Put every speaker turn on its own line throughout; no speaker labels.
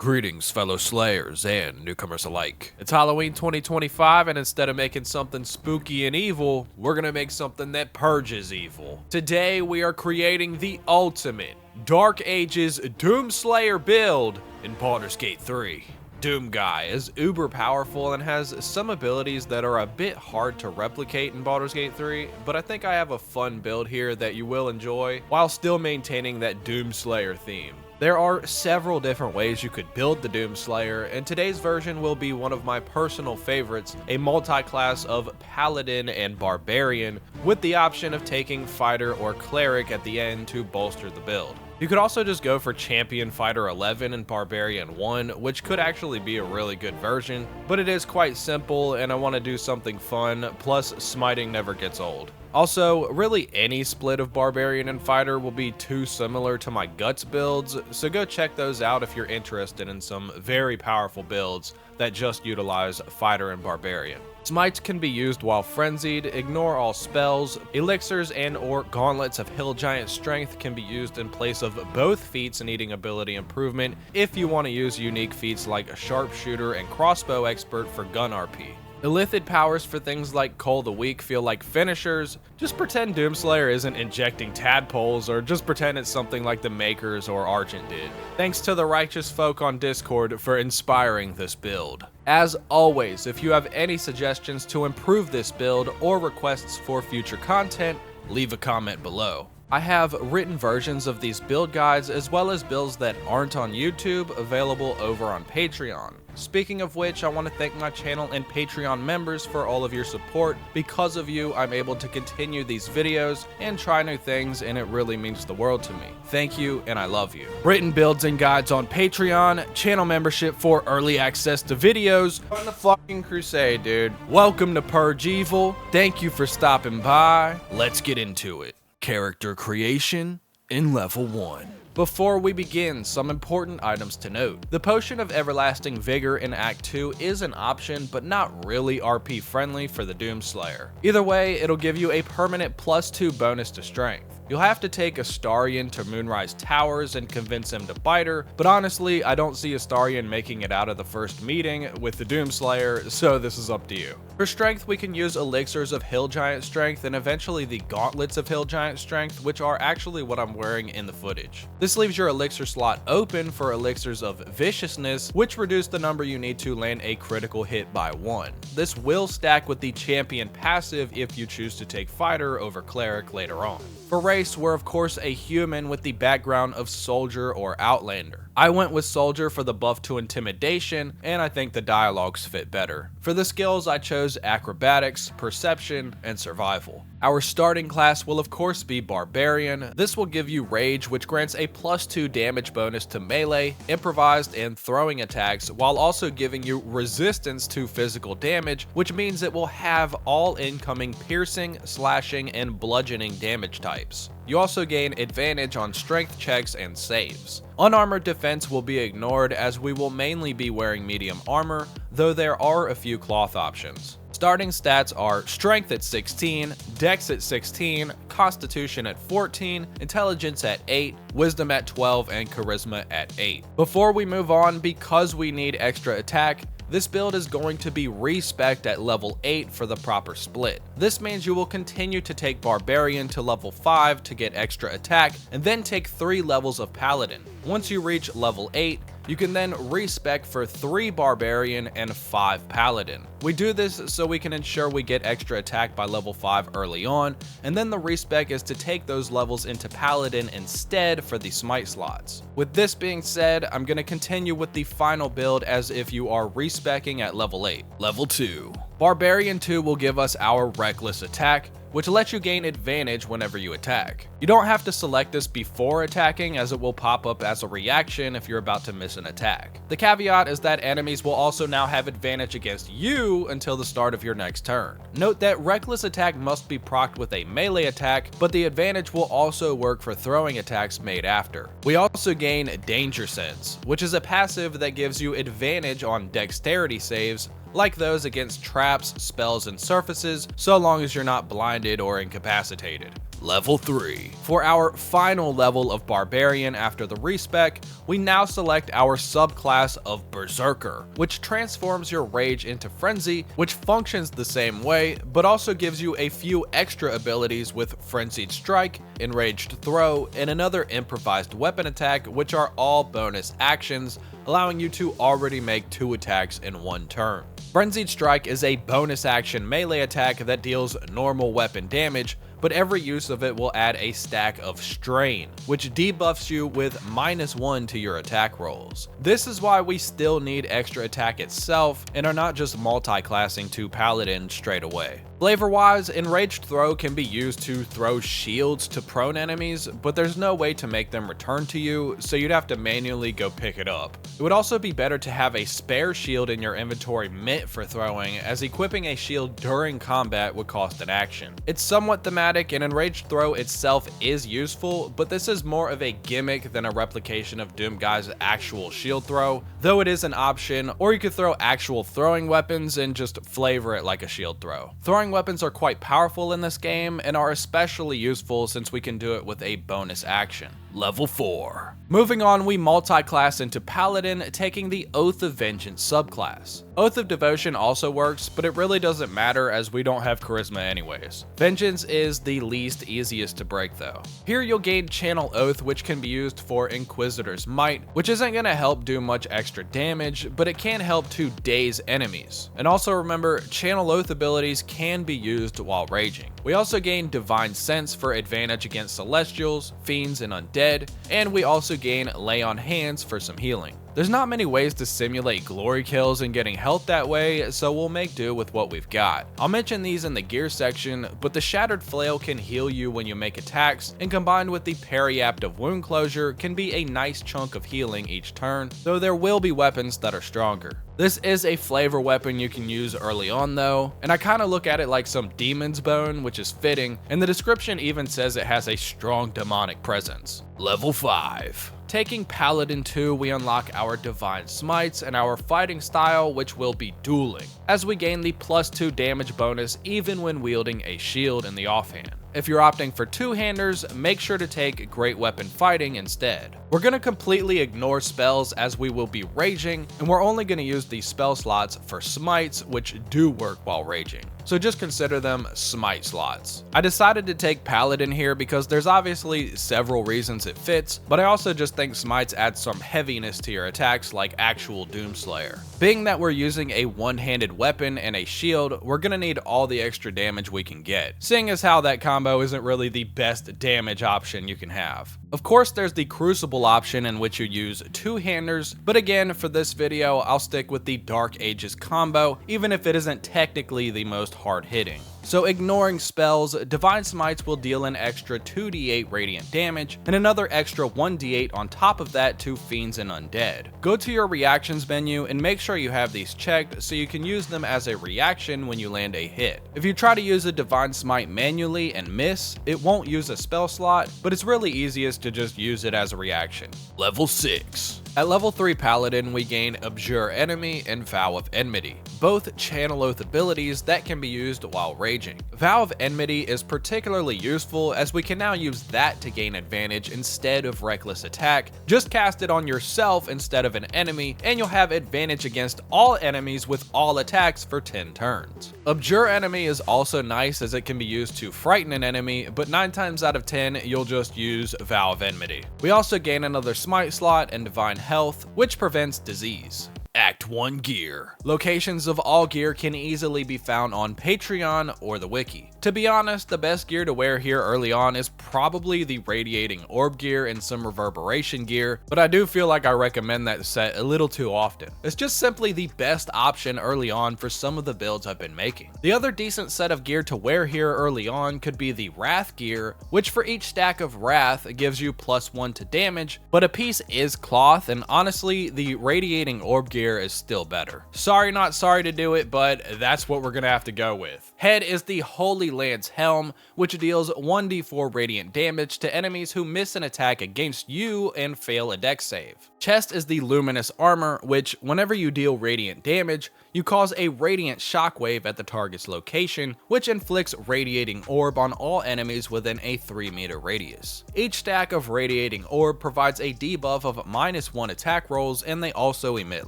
Greetings, fellow Slayers and newcomers alike. It's Halloween 2025, and instead of making something spooky and evil, we're gonna make something that purges evil. Today, we are creating the ultimate Dark Ages Doom Slayer build in Baldur's Gate 3. Doom Guy is uber powerful and has some abilities that are a bit hard to replicate in Baldur's Gate 3, but I think I have a fun build here that you will enjoy while still maintaining that Doom Slayer theme. There are several different ways you could build the Doom Slayer, and today's version will be one of my personal favorites, a multi-class of Paladin and Barbarian, with the option of taking Fighter or Cleric at the end to bolster the build. You could also just go for Champion Fighter 11 and Barbarian 1, which could actually be a really good version, but it is quite simple and I want to do something fun, plus smiting never gets old. Also, really any split of Barbarian and Fighter will be too similar to my Guts builds, so go check those out if you're interested in some very powerful builds that just utilize Fighter and Barbarian. Smites can be used while frenzied, ignore all spells, elixirs and or gauntlets of Hill Giant Strength can be used in place of both feats needing ability improvement if you want to use unique feats like Sharpshooter and Crossbow Expert for gun RP. Illithid powers for things like Cull the Weak feel like finishers. Just pretend Doomslayer isn't injecting tadpoles, or just pretend it's something like the Makers or Argent did. Thanks to the righteous folk on Discord for inspiring this build. As always, if you have any suggestions to improve this build or requests for future content, leave a comment below. I have written versions of these build guides as well as builds that aren't on YouTube available over on Patreon. Speaking of which, I want to thank my channel and Patreon members for all of your support. Because of you, I'm able to continue these videos and try new things, and it really means the world to me. Thank you, and I love you. Written builds and guides on Patreon, channel membership for early access to videos. On the fucking crusade, dude. Welcome to Purge Evil. Thank you for stopping by. Let's get into it. Character creation in level 1. Before we begin, some important items to note. The Potion of Everlasting Vigor in Act 2 is an option, but not really RP friendly for the Doom Slayer. Either way, it'll give you a permanent +2 bonus to strength. You'll have to take Astarion to Moonrise Towers and convince him to bite her, but honestly, I don't see Astarion making it out of the first meeting with the Doom Slayer, so this is up to you. For strength, we can use Elixirs of Hill Giant Strength and eventually the Gauntlets of Hill Giant Strength, which are actually what I'm wearing in the footage. This leaves your Elixir slot open for Elixirs of Viciousness, which reduce the number you need to land a critical hit by 1. This will stack with the Champion passive if you choose to take Fighter over Cleric later on. For race, we're of course a human with the background of Soldier or Outlander. I went with Soldier for the buff to Intimidation, and I think the dialogues fit better. For the skills, I chose Acrobatics, Perception, and Survival. Our starting class will of course be Barbarian. This will give you Rage, which grants a +2 damage bonus to melee, improvised, and throwing attacks, while also giving you resistance to physical damage, which means it will have all incoming piercing, slashing, and bludgeoning damage types. You also gain advantage on strength checks and saves. Unarmored defense will be ignored as we will mainly be wearing medium armor, though there are a few cloth options. Starting stats are Strength at 16, Dex at 16, Constitution at 14, Intelligence at 8, Wisdom at 12, and Charisma at 8. Before we move on, because we need extra attack, this build is going to be respec'd at level 8 for the proper split. This means you will continue to take Barbarian to level 5 to get extra attack, and then take 3 levels of Paladin. Once you reach level 8, you can then respec for 3 Barbarian and 5 Paladin. We do this so we can ensure we get extra attack by level 5 early on, and then the respec is to take those levels into Paladin instead for the smite slots. With this being said, I'm going to continue with the final build as if you are respecing at level 8. Level 2. Barbarian 2 will give us our Reckless Attack, which lets you gain advantage whenever you attack. You don't have to select this before attacking, as it will pop up as a reaction if you're about to miss an attack. The caveat is that enemies will also now have advantage against you until the start of your next turn. Note that Reckless Attack must be procced with a melee attack, but the advantage will also work for throwing attacks made after. We also gain Danger Sense, which is a passive that gives you advantage on dexterity saves, like those against traps, spells, and surfaces, so long as you're not blinded or incapacitated. Level 3. For our final level of Barbarian after the respec, we now select our subclass of Berserker, which transforms your rage into frenzy, which functions the same way, but also gives you a few extra abilities with Frenzied Strike, Enraged Throw, and another improvised weapon attack, which are all bonus actions, allowing you to already make 2 attacks in 1 turn. Frenzied Strike is a bonus action melee attack that deals normal weapon damage, but every use of it will add a stack of strain, which debuffs you with -1 to your attack rolls. This is why we still need extra attack itself and are not just multi-classing to Paladin straight away. Flavor-wise, Enraged Throw can be used to throw shields to prone enemies, but there's no way to make them return to you, so you'd have to manually go pick it up. It would also be better to have a spare shield in your inventory meant for throwing, as equipping a shield during combat would cost an action. It's somewhat thematic, and Enraged Throw itself is useful, but this is more of a gimmick than a replication of Doomguy's actual shield throw, though it is an option, or you could throw actual throwing weapons and just flavor it like a shield throw. Throwing weapons are quite powerful in this game and are especially useful since we can do it with a bonus action. Level 4. Moving on, we multi-class into Paladin, taking the Oath of Vengeance subclass. Oath of Devotion also works, but it really doesn't matter as we don't have charisma anyways. Vengeance is the least easiest to break though. Here you'll gain Channel Oath, which can be used for Inquisitor's Might, which isn't going to help do much extra damage, but it can help to daze enemies. And also remember, Channel Oath abilities can be used while raging. We also gain Divine Sense for advantage against Celestials, Fiends, and Undead, and we also gain Lay on Hands for some healing. There's not many ways to simulate glory kills and getting health that way, so we'll make do with what we've got. I'll mention these in the gear section, but the Shattered Flail can heal you when you make attacks, and combined with the Periapt of Wound Closure can be a nice chunk of healing each turn, though there will be weapons that are stronger. This is a flavor weapon you can use early on though, and I kinda look at it like some demon's bone, which is fitting, and the description even says it has a strong demonic presence. Level 5. Taking Paladin 2, we unlock our Divine Smites and our fighting style, which will be dueling, as we gain the +2 damage bonus even when wielding a shield in the offhand. If you're opting for two-handers, make sure to take Great Weapon Fighting instead. We're going to completely ignore spells as we will be raging, and we're only going to use these spell slots for smites, which do work while raging. So just consider them smite slots. I decided to take Paladin here because there's obviously several reasons it fits, but I also just think smites add some heaviness to your attacks like actual Doomslayer. Being that we're using a one-handed weapon and a shield, we're going to need all the extra damage we can get, seeing as how that combo isn't really the best damage option you can have. Of course, there's the Crucible option in which you use two-handers, but again, for this video, I'll stick with the Dark Ages combo, even if it isn't technically the most hard-hitting. So ignoring spells, Divine Smites will deal an extra 2d8 radiant damage, and another extra 1d8 on top of that to Fiends and Undead. Go to your reactions menu and make sure you have these checked so you can use them as a reaction when you land a hit. If you try to use a Divine Smite manually and miss, it won't use a spell slot, but it's really easiest to just use it as a reaction. Level 6. At level 3 Paladin, we gain Abjure Enemy and Vow of Enmity, both Channel Oath abilities that can be used while raging. Vow of Enmity is particularly useful as we can now use that to gain advantage instead of Reckless Attack. Just cast it on yourself instead of an enemy, and you'll have advantage against all enemies with all attacks for 10 turns. Abjure Enemy is also nice as it can be used to frighten an enemy, but 9 times out of 10, you'll just use Vow of Enmity. We also gain another Smite slot and Divine Health, which prevents disease. Act 1 Gear. Locations of all gear can easily be found on Patreon or the wiki. To be honest, the best gear to wear here early on is probably the Radiating Orb gear and some Reverberation gear, but I do feel like I recommend that set a little too often. It's just simply the best option early on for some of the builds I've been making. The other decent set of gear to wear here early on could be the Wrath gear, which for each stack of Wrath gives you +1 to damage, but a piece is cloth, and honestly, the Radiating Orb gear is still better. Sorry not sorry to do it, but that's what we're gonna have to go with. Head is the Holy Lance Helm, which deals 1d4 radiant damage to enemies who miss an attack against you and fail a dex save. Chest is the Luminous Armor, which, whenever you deal radiant damage, you cause a radiant shockwave at the target's location, which inflicts radiating orb on all enemies within a 3-meter radius. Each stack of radiating orb provides a debuff of -1 attack rolls, and they also emit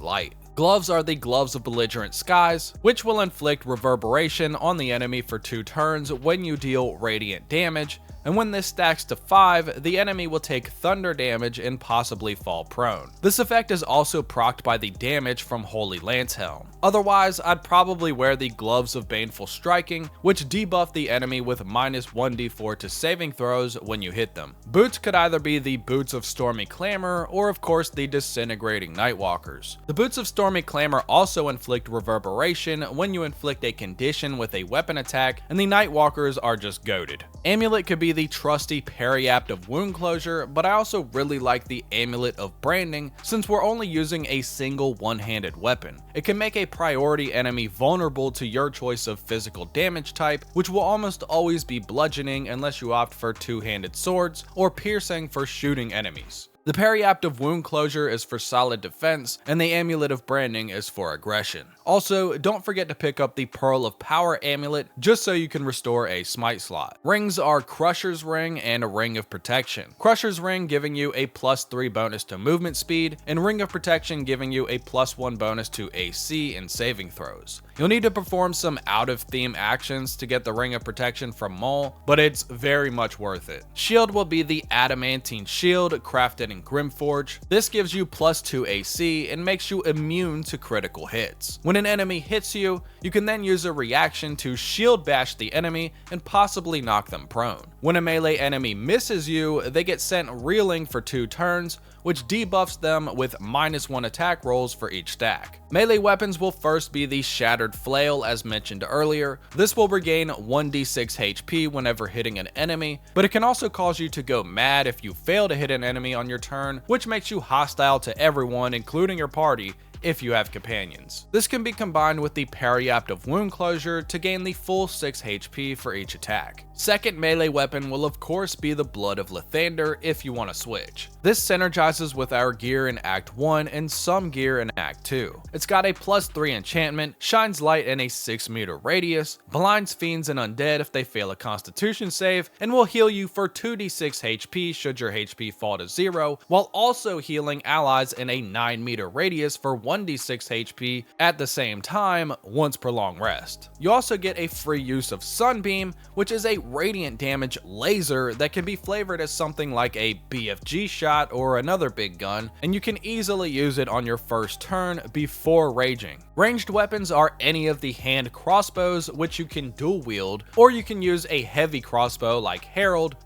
light. Gloves are the Gloves of Belligerent Skies, which will inflict reverberation on the enemy for 2 turns when you deal radiant damage, and when this stacks to 5, the enemy will take thunder damage and possibly fall prone. This effect is also procced by the damage from Holy Lance Helm. Otherwise, I'd probably wear the Gloves of Baneful Striking, which debuff the enemy with -1d4 to saving throws when you hit them. Boots could either be the Boots of Stormy Clamor, or of course the Disintegrating Nightwalkers. The Boots of Stormy Clamor also inflict reverberation when you inflict a condition with a weapon attack, and the Nightwalkers are just goated. Amulet could be the trusty Periapt of Wound Closure, but I also really like the Amulet of Branding since we're only using a single one-handed weapon. It can make a priority enemy vulnerable to your choice of physical damage type, which will almost always be bludgeoning unless you opt for two-handed swords, or piercing for shooting enemies. The Periapt of Wound Closure is for solid defense, and the Amulet of Branding is for aggression. Also, don't forget to pick up the Pearl of Power Amulet just so you can restore a smite slot. Rings are Crusher's Ring and a Ring of Protection. Crusher's Ring giving you a +3 bonus to movement speed, and Ring of Protection giving you a +1 bonus to AC and saving throws. You'll need to perform some out-of-theme actions to get the Ring of Protection from Mole, but it's very much worth it. Shield will be the Adamantine Shield, crafted in Grimforge. This gives you +2 AC and makes you immune to critical hits. When an enemy hits you, you can then use a reaction to shield bash the enemy and possibly knock them prone. When a melee enemy misses you, they get sent reeling for 2 turns, which debuffs them with -1 attack rolls for each stack. Melee weapons will first be the Shattered Flail as mentioned earlier. This will regain 1d6 HP whenever hitting an enemy, but it can also cause you to go mad if you fail to hit an enemy on your turn, which makes you hostile to everyone, including your party, if you have companions. This can be combined with the Periapt of Wound Closure to gain the full 6 HP for each attack. Second melee weapon will of course be the Blood of Lathander if you want to switch. This synergizes with our gear in Act 1 and some gear in Act 2. It's got a +3 enchantment, shines light in a 6-meter radius, blinds fiends and undead if they fail a constitution save, and will heal you for 2d6 HP should your HP fall to 0, while also healing allies in a 9-meter radius for 1d6 HP at the same time once per long rest. You also get a free use of Sunbeam, which is a radiant damage laser that can be flavored as something like a BFG shot or another big gun, and you can easily use it on your first turn before raging. Ranged weapons are any of the hand crossbows, which you can dual wield, or you can use a heavy crossbow like Herald,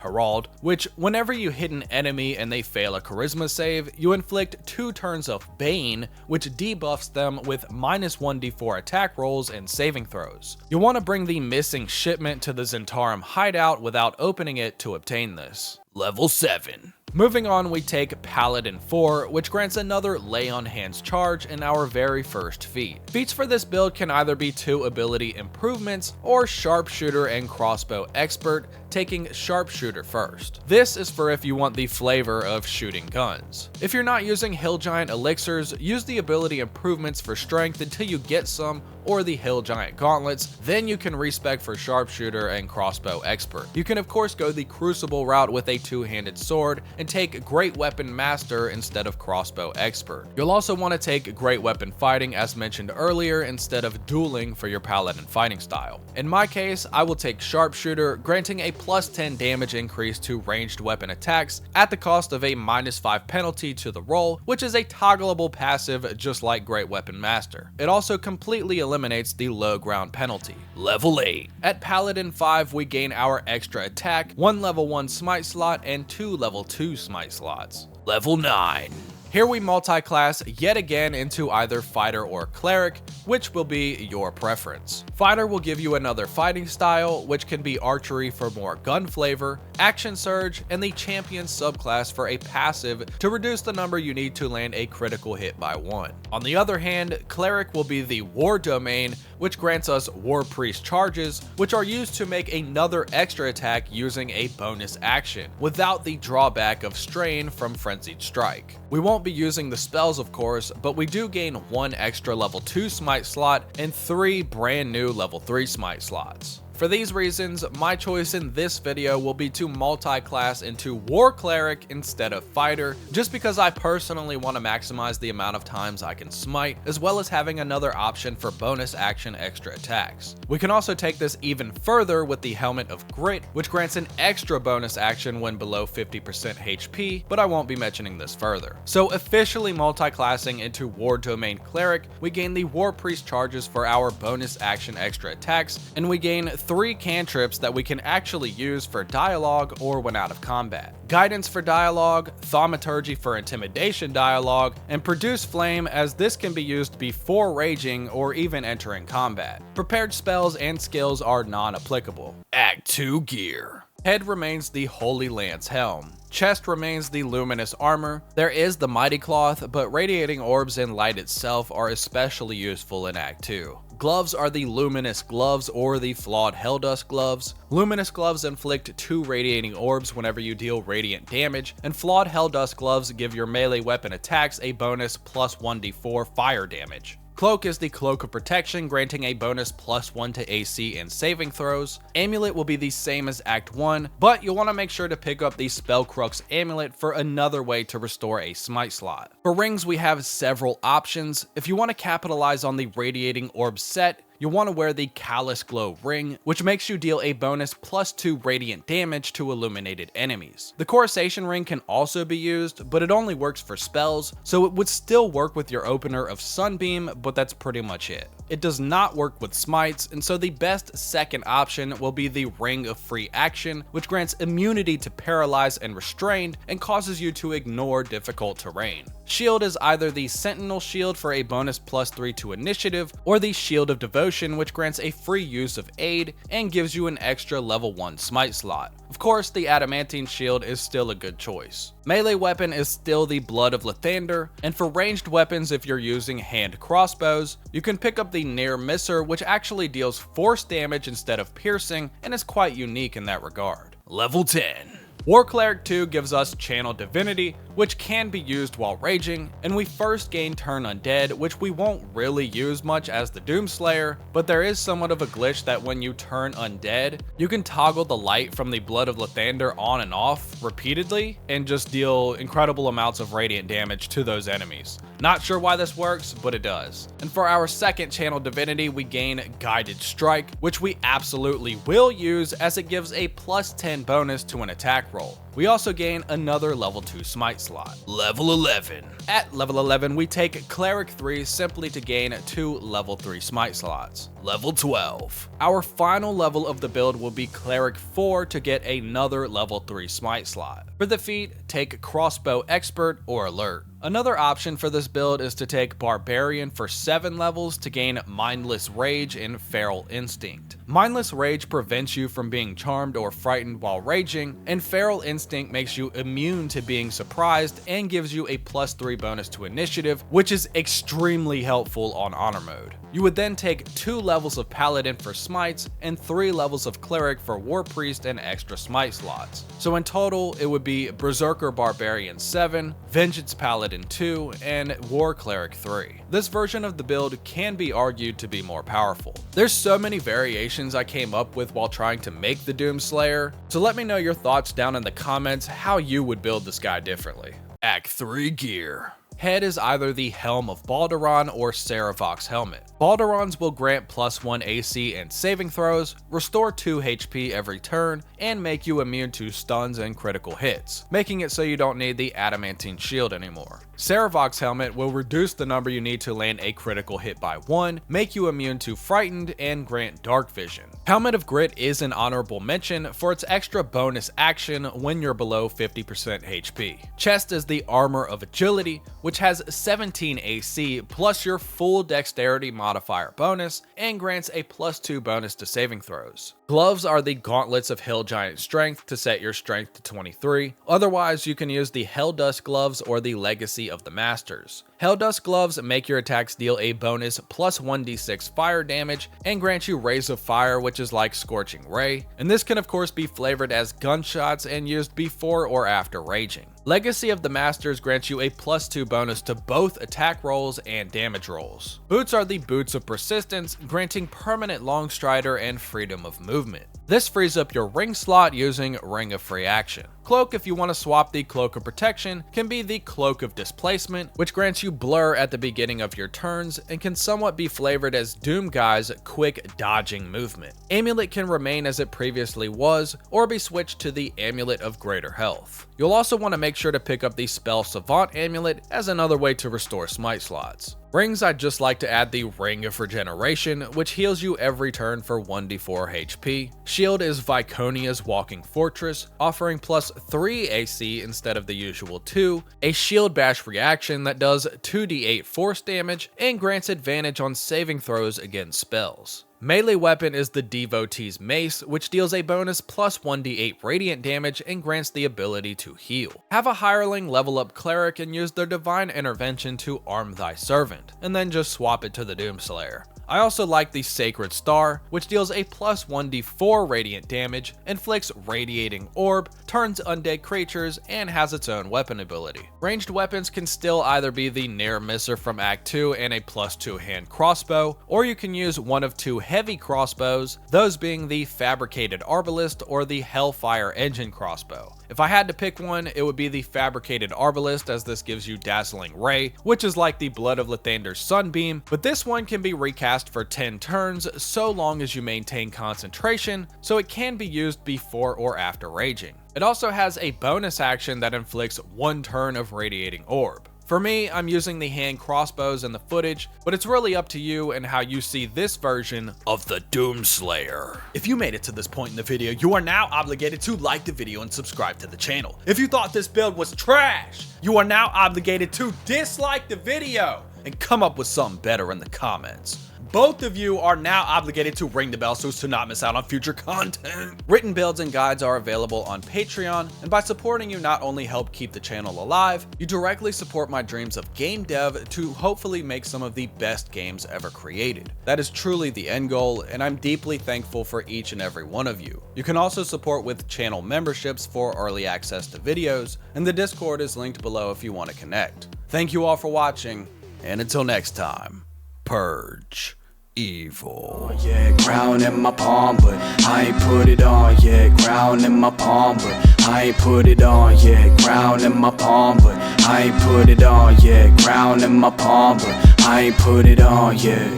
which whenever you hit an enemy and they fail a charisma save, you inflict 2 turns of Bane, which debuffs them with -1d4 attack rolls and saving throws. You'll want to bring the missing shipment to the Zentarum hideout without opening it to obtain this. Level 7. Moving on, we take Paladin 4, which grants another Lay on Hands charge in our very first feat. Feats for this build can either be 2 ability improvements or Sharpshooter and Crossbow Expert, taking Sharpshooter first. This is for if you want the flavor of shooting guns. If you're not using Hill Giant elixirs, use the ability improvements for strength until you get some, or the Hill Giant gauntlets, then you can respec for Sharpshooter and Crossbow Expert. You can of course go the Crucible route with a 2-handed sword and take Great Weapon Master instead of Crossbow Expert. You'll also want to take Great Weapon Fighting as mentioned earlier instead of dueling for your Paladin fighting style. In my case, I will take Sharpshooter, granting a +10 damage increase to ranged weapon attacks at the cost of a -5 penalty to the roll, which is a toggleable passive just like Great Weapon Master. It also completely eliminates the low ground penalty. Level 8. At Paladin 5, we gain our extra attack, 1 level 1 smite slot, and 2 level 2 smite slots. Level 9. Here we multi-class yet again into either fighter or cleric, which will be your preference. Fighter will give you another fighting style, which can be archery for more gun flavor, action surge, and the champion subclass for a passive to reduce the number you need to land a critical hit by 1. On the other hand, cleric will be the war domain, which grants us war priest charges, which are used to make another extra attack using a bonus action, without the drawback of strain from frenzied strike. We won't be using the spells of course, but we do gain 1 extra level 2 smite slot and 3 brand new level 3 smite slots. For these reasons, my choice in this video will be to multi-class into War Cleric instead of Fighter, just because I personally want to maximize the amount of times I can smite, as well as having another option for bonus action extra attacks. We can also take this even further with the Helmet of Grit, which grants an extra bonus action when below 50% HP, but I won't be mentioning this further. So officially multi-classing into War Domain Cleric, we gain the War Priest charges for our bonus action extra attacks, and we gain 3 cantrips that we can actually use for dialogue or when out of combat. Guidance for dialogue, Thaumaturgy for intimidation dialogue, and Produce Flame, as this can be used before raging or even entering combat. Prepared spells and skills are non-applicable. Act 2 gear. Head remains the Holy Lance Helm. Chest remains the Luminous Armor. There is the Mighty Cloth, but Radiating Orbs and Light itself are especially useful in Act 2. Gloves are the Luminous Gloves or the Flawed Helldust Gloves. Luminous Gloves inflict 2 Radiating Orbs whenever you deal radiant damage, and Flawed Helldust Gloves give your melee weapon attacks a bonus plus 1d4 fire damage. Cloak is the Cloak of Protection, granting a bonus +1 to AC and saving throws. Amulet will be the same as Act 1, but you'll want to make sure to pick up the Spellcrux Amulet for another way to restore a smite slot. For rings, we have several options. If you want to capitalize on the Radiating Orb set, you'll want to wear the Callous Glow ring, which makes you deal a bonus +2 radiant damage to illuminated enemies. The Coruscation ring can also be used, but it only works for spells, so it would still work with your opener of Sunbeam, but that's pretty much it. It does not work with smites, and so the best second option will be the Ring of Free Action, which grants immunity to Paralyze and Restrained and causes you to ignore difficult terrain. Shield is either the Sentinel Shield for a bonus +3 to initiative, or the Shield of Devotion, which grants a free use of aid and gives you an extra level 1 smite slot. Of course, the Adamantine Shield is still a good choice. Melee weapon is still the Blood of Lathander, and for ranged weapons, if you're using hand crossbows, you can pick up the Near Misser, which actually deals force damage instead of piercing and is quite unique in that regard. Level 10. War Cleric 2 gives us Channel Divinity, which can be used while raging, and we first gain Turn Undead, which we won't really use much as the Doomslayer, but there is somewhat of a glitch that when you turn undead, you can toggle the light from the Blood of Lathander on and off repeatedly and just deal incredible amounts of radiant damage to those enemies. Not sure why this works, but it does. And for our second Channel Divinity, we gain Guided Strike, which we absolutely will use as it gives a +10 bonus to an attack roll. We also gain another level 2 smite slot. Level 11. At level 11, we take Cleric 3 simply to gain 2 level 3 smite slots. Level 12. Our final level of the build will be Cleric 4 to get another level 3 smite slot. For the feat, take Crossbow Expert or Alert. Another option for this build is to take Barbarian for 7 levels to gain Mindless Rage and Feral Instinct. Mindless Rage prevents you from being charmed or frightened while raging, and Feral Instinct makes you immune to being surprised and gives you a +3 bonus to initiative, which is extremely helpful on honor mode. You would then take 2 levels of Paladin for smites and 3 levels of Cleric for War Priest and extra smite slots. So in total, it would be Berserker Barbarian 7, Vengeance Paladin 2, and War Cleric 3. This version of the build can be argued to be more powerful. There's so many variations I came up with while trying to make the Doomslayer, so let me know your thoughts down in the comments how you would build this guy differently. Act 3 gear. Head is either the Helm of Balduran or Sarevok's Helmet. Balduran's will grant +1 AC and saving throws, restore 2 HP every turn, and make you immune to stuns and critical hits, making it so you don't need the Adamantine Shield anymore. Saravox helmet will reduce the number you need to land a critical hit by 1, make you immune to frightened, and grant dark vision. Helmet of Grit is an honorable mention for its extra bonus action when you're below 50% HP. Chest is the armor of agility, which has 17 AC plus your full dexterity modifier bonus and grants a +2 bonus to saving throws. Gloves are the gauntlets of Hill Giant strength to set your strength to 23. Otherwise, you can use the Helldust gloves or the Legacy of the Masters. Helldust gloves make your attacks deal a bonus +1d6 fire damage and grant you Rays of Fire, which is like Scorching Ray, and this can of course be flavored as gunshots and used before or after raging. Legacy of the Masters grants you a +2 bonus to both attack rolls and damage rolls. Boots are the Boots of Persistence, granting permanent long strider and freedom of movement. This frees up your ring slot using Ring of Free Action. Cloak, if you want to swap the Cloak of Protection, can be the Cloak of Displacement, which grants you blur at the beginning of your turns and can somewhat be flavored as Doomguy's quick dodging movement. Amulet can remain as it previously was, or be switched to the Amulet of Greater Health. You'll also want to make sure to pick up the Spell Savant Amulet as another way to restore smite slots. Rings, I'd just like to add the Ring of Regeneration, which heals you every turn for 1d4 HP. Shield is Viconia's Walking Fortress, offering +3 AC instead of the usual 2, a Shield Bash reaction that does 2d8 force damage and grants advantage on saving throws against spells. Melee weapon is the Devotee's Mace, which deals a bonus +1d8 radiant damage and grants the ability to heal. Have a hireling level up cleric and use their divine intervention to arm thy servant, and then just swap it to the Doomslayer. I also like the Sacred Star, which deals a +1d4 radiant damage, inflicts Radiating Orb, turns undead creatures, and has its own weapon ability. Ranged weapons can still either be the Near Misser from Act 2 and a +2 hand crossbow, or you can use one of 2 heavy crossbows, those being the Fabricated Arbalist or the Hellfire Engine crossbow. If I had to pick one, it would be the Fabricated Arbalist, as this gives you Dazzling Ray, which is like the Blood of Lathander's Sunbeam, but this one can be recast for 10 turns so long as you maintain concentration, so it can be used before or after raging. It also has a bonus action that inflicts 1 turn of Radiating Orb. For me, I'm using the hand crossbows in the footage, but it's really up to you and how you see this version of the Doomslayer. If you made it to this point in the video, you are now obligated to like the video and subscribe to the channel. If you thought this build was trash, you are now obligated to dislike the video and come up with something better in the comments. Both of you are now obligated to ring the bell so as to not miss out on future content. Written builds and guides are available on Patreon, and by supporting you not only help keep the channel alive, you directly support my dreams of game dev to hopefully make some of the best games ever created. That is truly the end goal, and I'm deeply thankful for each and every one of you. You can also support with channel memberships for early access to videos, and the Discord is linked below if you want to connect. Thank you all for watching, and until next time, Purge evil.
Yeah, crown in my palm, but I ain't put it on. Yeah, crown in my palm, but I ain't put it on. Yeah, crown in my palm, but I ain't put it on. Yeah, crown in my palm, but I ain't put it on. Yeah.